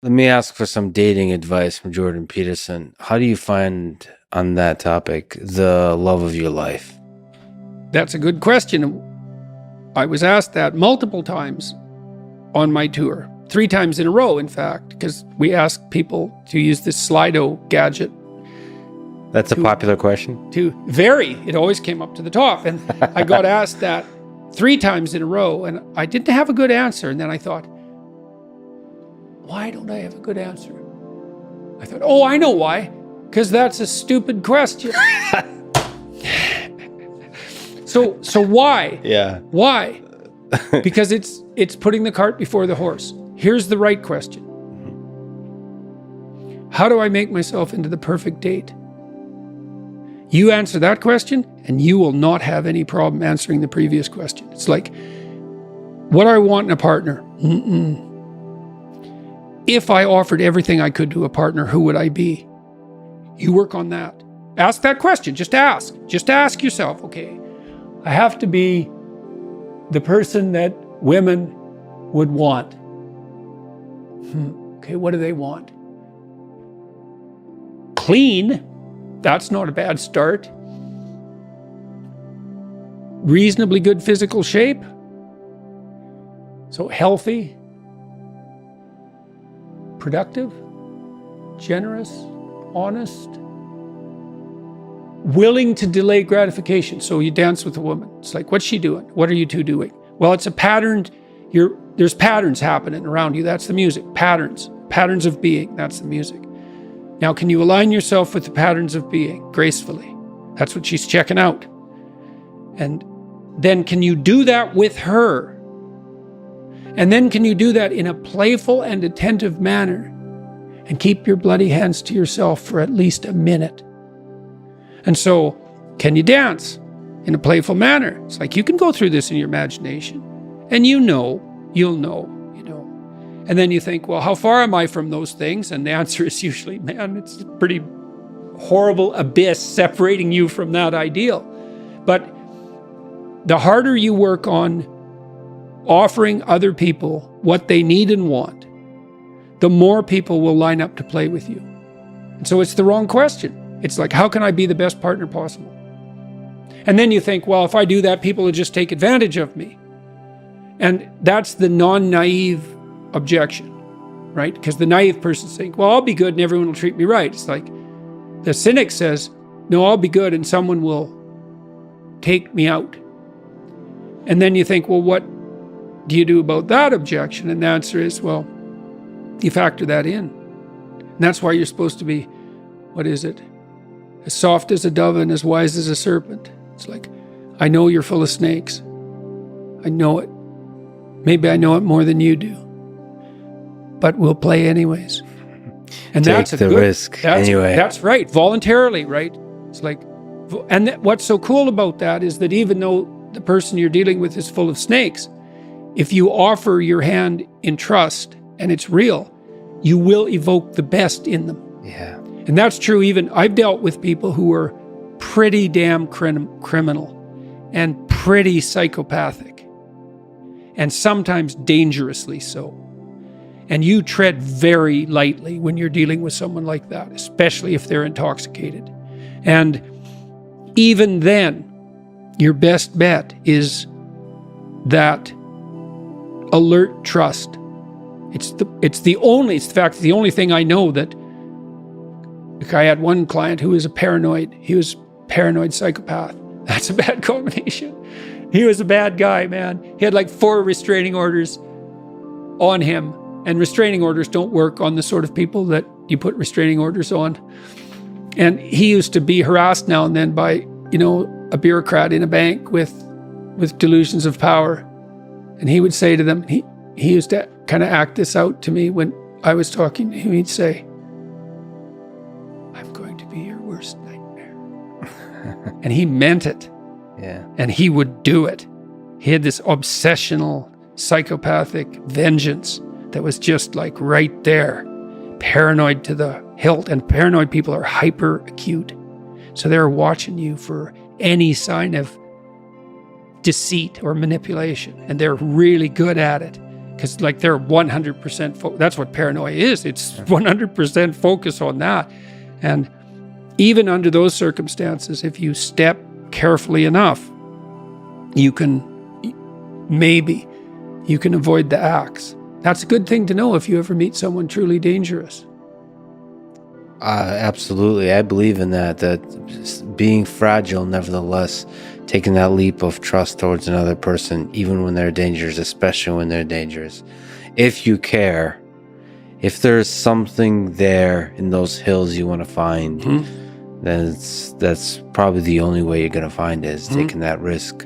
Let me ask for some dating advice from Jordan Peterson. How do you find, on that topic, the love of your life? That's a good question. I was asked that multiple times on my tour, 3 times in a row, in fact, because we asked people to use this Slido gadget. That's a popular question? It always came up to the top. And I got asked that 3 times in a row, and I didn't have a good answer. And then I thought, why don't I have a good answer? I thought, oh, I know why. Because that's a stupid question. So why? Yeah. Why? Because it's putting the cart before the horse. Here's the right question. How do I make myself into the perfect date? You answer that question, and you will not have any problem answering the previous question. It's like, what do I want in a partner? If I offered everything I could to a partner, who would I be? You work on that. Ask that question. Just ask. Just ask yourself, okay, I have to be the person that women would want. Okay, what do they want? Clean. That's not a bad start. Reasonably good physical shape. So healthy, productive, generous, honest, willing to delay gratification. So you dance with a woman. It's like, what's she doing? What are you two doing? Well, it's a pattern. There's patterns happening around you. That's the music. Patterns of being. That's the music. Now, can you align yourself with the patterns of being gracefully? That's what she's checking out. And then can you do that with her? And then can you do that in a playful and attentive manner and keep your bloody hands to yourself for at least a minute? And so, can you dance in a playful manner? It's like you can go through this in your imagination, and you'll know. And then you think, well, how far am I from those things? And the answer is usually, man, it's a pretty horrible abyss separating you from that ideal. But the harder you work on offering other people what they need and want, the more people will line up to play with you. And so it's the wrong question. It's like, how can I be the best partner possible? And then you think, well, if I do that, people will just take advantage of me. And that's the non-naive objection, right? Because the naive person thinks, well, I'll be good and everyone will treat me right. It's like the cynic says, no, I'll be good and someone will take me out. And then you think, well, what do you do about that objection? And the answer is, well, you factor that in. And that's why you're supposed to be, what is it? As soft as a dove and as wise as a serpent. It's like, I know you're full of snakes. I know it. Maybe I know it more than you do. But we'll play anyways. And take the risk anyway. That's right. Voluntarily, right? It's like, and what's so cool about that is that even though the person you're dealing with is full of snakes, if you offer your hand in trust and it's real, you will evoke the best in them. Yeah. And that's true. Even I've dealt with people who are pretty damn criminal and pretty psychopathic, and sometimes dangerously so. And you tread very lightly when you're dealing with someone like that, especially if they're intoxicated. And even then, your best bet is that alert trust. It's the only thing I know that, like, I had one client who was he was a paranoid psychopath. That's a bad combination. He was a bad guy, man. He had like 4 restraining orders on him. And restraining orders don't work on the sort of people that you put restraining orders on. And he used to be harassed now and then by, a bureaucrat in a bank with delusions of power. And he would say to them, he used to kind of act this out to me when I was talking to him. He'd say, I'm going to be your worst nightmare. And he meant it. Yeah. And he would do it. He had this obsessional, psychopathic vengeance that was just like right there, paranoid to the hilt. And paranoid people are hyper acute. So they're watching you for any sign of deceit or manipulation. And they're really good at it. because like they're 100% that's what paranoia is. It's 100% focus on that. And even under those circumstances, if you step carefully enough, you can avoid the axe. That's a good thing to know if you ever meet someone truly dangerous. Absolutely. I believe in that being fragile, nevertheless, taking that leap of trust towards another person, even when they're dangerous, especially when they're dangerous. If you care, if there's something there in those hills you want to find, then that's probably the only way you're going to find it, is taking that risk.